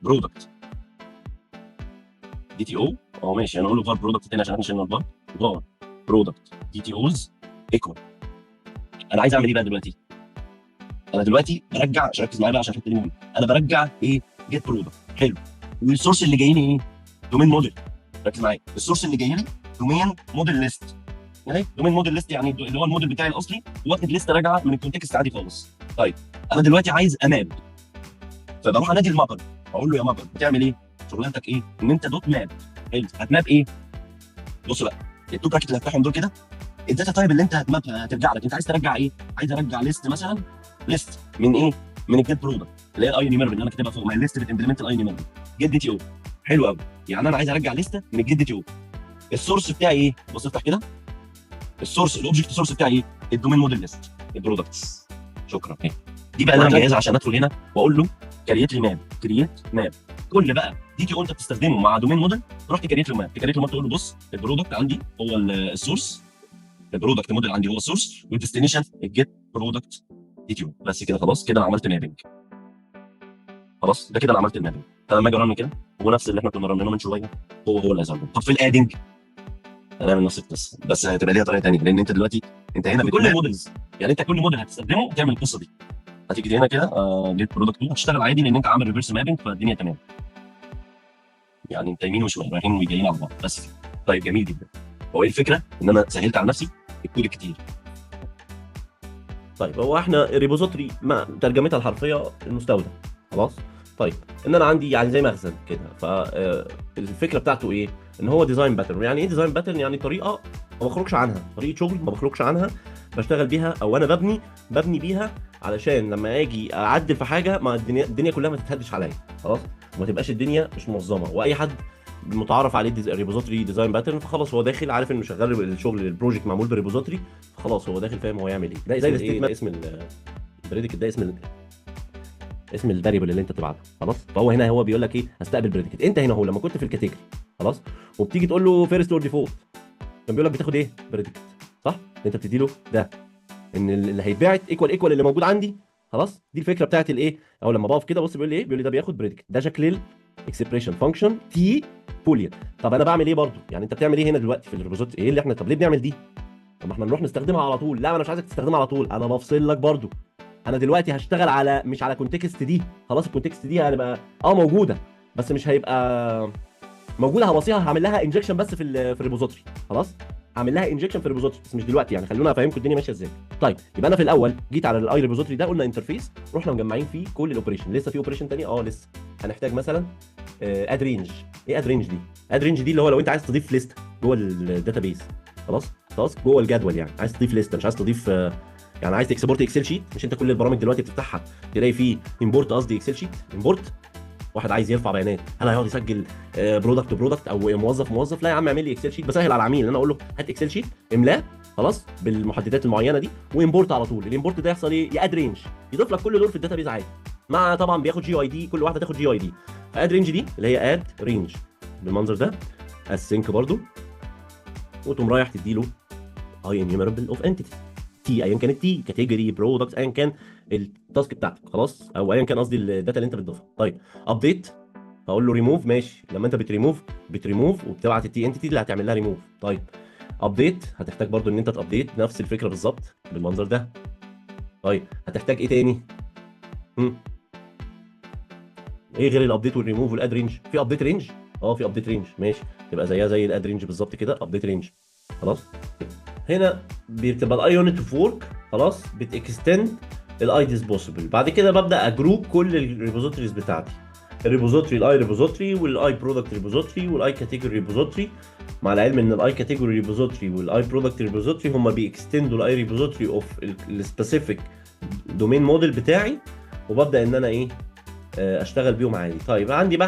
برودكت دي تي او. ماشي، هنقول له فار برودكت تاني عشان احنا شلنا الفار. فار برودكت دي تي اوز ايكوال. انا عايز اعمل ايه بقى دلوقتي؟ انا دلوقتي برجع، عشان ركز معايا بقى عشان الحته دي مهمه. انا برجع ايه؟ جيت برودكت. حلو. والسورس اللي جاي لي ايه؟ دومين موديل. ركز معايا، السورس اللي جاي لي دومين موديل ليست. يعني دومين موديل ليست يعني اللي هو الموديل بتاعي الاصلي، واخد ليست راجعه من الكونتكست عادي خالص. طيب انا دلوقتي عايز اماب، فبروح انادي المابر، اقول له يا مابر بتعمل ايه؟ شغلانتك ايه؟ ان انت دوت ماب. حلو، هتماب ايه؟ بص بقى، التو براكت اللي هفتحهم دول كده، الداتا تايب اللي انت هتمابها هترجع لك. انت عايز ترجع ايه؟ عايز ارجع ليست مثلا، ليست من ايه؟ من الجيت برودكت اللي هي الاي نيميربل اللي انا كاتبها فوق. ما هي الليست بتمبلمنت الاي نيميربل جيت دي تي او. حلو قوي. يعني انا عايز ارجع لسته من الجيت دي تي او. السورس بتاعي ايه؟ بص افتح كده، السورس الاوبجكت سورس بتاعي ايه؟ الدومين موديل ليست، البرودكتس. شكرا. دي بقى اللي انا مجهزها عشان ادخل هنا واقول له كريت لي ماب، كريت ماب. كل بقى دي تي او انت بتستخدمه مع دومين موديل، تروح تكريت له ماب. تكريت له ماب تقول له بص، البرودكت عندي هو السورس، البرودكت موديل عندي هو السورس، والديستنيشن الجيت برودكت دي تي او. بس كده خلاص، كده انا عملت مابنج. خلاص ده كده انا عملت المابنج. فلما اجي ارن كده، هو نفس اللي احنا كنا رنيناه من شويه، هو اللي هيظهر. طب في الادنج هنعمل نفس القصه، بس هتبقى ليها طريقه ثانيه، لان انت دلوقتي انت هنا بكل المودلز. يعني انت كل موديل هتستخدمه تعمل القصه دي. هتيجي هنا كده جيت برودكت 2 هتشتغل عادي لان انت عامل ريفرس مابنج، فالدنيا تمام. يعني انت يمين وشمال رايحين وجايين على بعض بس كده. طيب جميل جدا. هو ايه الفكره؟ ان انا سهلت على نفسي الكود الكتير. طيب هو احنا الريبوزيتوري مع ترجمتها الحرفيه المستودع. خلاص. طيب ان انا عندي يعني زي مخزن كده، فالفكره بتاعته ايه؟ ان هو ديزاين باترن. يعني ايه ديزاين باترن؟ يعني طريقه ما بخرجش عنها، طريقه شغل ما بخرجش عنها، بشتغل بيها او انا ببني بيها علشان لما اجي اعدل في حاجه ما الدنيا كلها ما تتهدش عليا. خلاص، وما تبقاش الدنيا مش منظمه، واي حد متعارف عليه الريبوزيتوري ديزاين باترن، فخلاص هو داخل عارف انه شغال الشغل البروجكت معمول بريبوزيتوري، فخلاص هو داخل فاهم هو يعمل ايه. ده زي الستيتمنت، اسم البريديكت ده اسم الفاريبل اللي انت بتبعته. خلاص، فهو هنا هو بيقول لك ايه؟ هستقبل بريديكت. انت هنا هو لما كنت في الكاتيجوري خلاص، وبتيجي تقول له فيرست اور ديفولت، كان بيقول لك بتاخد ايه؟ بريديكت. صح؟ انت بتدي له ده ان اللي هيتبعت ايكوال اللي موجود عندي. خلاص، دي الفكره بتاعت الايه؟ او لما بقف كده بص بيقول لي ايه؟ بيقول لي ده بياخد بريديكت، ده شكل الاكسبريشن فانكشن تي بوليان. طب انا بعمل ايه برضو؟ يعني انت بتعمل ايه هنا دلوقتي في الريبوزيتوري؟ ايه اللي احنا، طب ليه بنعمل دي؟ طب ما احنا نروح نستخدمها على طول. لا انا مش عايزك تستخدمها على طول، انا بفصل لك برضو. انا دلوقتي هشتغل على مش على كونتكست دي. خلاص، الكونتكست دي هتبقى موجوده، بس مش هيبقى موجوده. هبصيها، هعمل لها انجكشن بس في الريبوزيتوري. خلاص، هعمل لها انجكشن في الريبوزيتوري بس مش دلوقتي. يعني خلونا افهمكم الدنيا ماشيه ازاي. طيب يبقى انا في الاول جيت على الاي ريبوزيتوري ده، قلنا انترفيس، رحنا مجمعين فيه كل الاوبريشن. لسه في اوبريشن ثانيه لسه هنحتاج مثلا اد رينج. ايه اد رينج دي؟ اد رينج دي اللي هو لو انت عايز تضيف ليست جوه الداتابيس. خلاص جوه الجدول، يعني عايز تضيف ليست، مش عايز تضيف يعني عايز تكسبورت اكسل شيت. مش انت كل البرامج دلوقتي بتفتحها تلاقي فيه امبورت، قصدي اكسل شيت امبورت. واحد عايز يرفع بيانات، هل هيقعد يسجل برودكت او موظف؟ لا يا عم، اعمل لي اكسل شيت. بسهل على العميل ان انا اقول له هات اكسل شيت املاه خلاص بالمحددات المعينه دي، وامبورت على طول. الامبورت ده يحصل ايه؟ ياد رينج، يضيف لك كل دول في الداتابيز عادي، مع طبعا بياخد جي اي دي، كل واحده تاخد جي اي دي. فاد رينج دي اللي هي اد رينج بالمنظر ده، السينك برضو، وتقوم رايح تدي له اي انيوميربل اوف انتيتي تي، ايا كانت تي، كاتيجوري، برودكت، ايا كان التاسك بتاعتك. خلاص، او ايا كان قصدي الداتا اللي انت بتضيفها. طيب ابديت، هقول له ريموف. ماشي، لما انت بتريموف وبتبعت التي انتيتي اللي هتعمل لها ريموف. طيب ابديت، هتحتاج برضو ان انت تابديت نفس الفكره بالظبط بالمنظر ده. طيب هتحتاج ايه تاني؟ ايه غير الابديت والريموف والاد رينج؟ في ابديت رينج. في ابديت رينج، ماشي، تبقى زيها زي الاد رينج بالظبط كده، ابديت رينج. خلاص، هنا بتبقى الاي يونت اوف ورك. خلاص، بتكستند الاي ديز بوسيبل. بعد كده ببدا اجروب كل الريبوزيتوريز بتاعتي، الريبوزيتوري الاي ريبوزيتوري، والاي برودكت ريبوزيتوري، والاي كاتيجوري ريبوزيتوري، مع العلم ان الاي كاتيجوري ريبوزيتوري والاي برودكت ريبوزيتوري هم بيكستندوا الاي ريبوزيتوري اوف السبيسيفيك دومين موديل بتاعي، وببدا ان انا ايه اشتغل بيهم عادي. طيب عندي بقى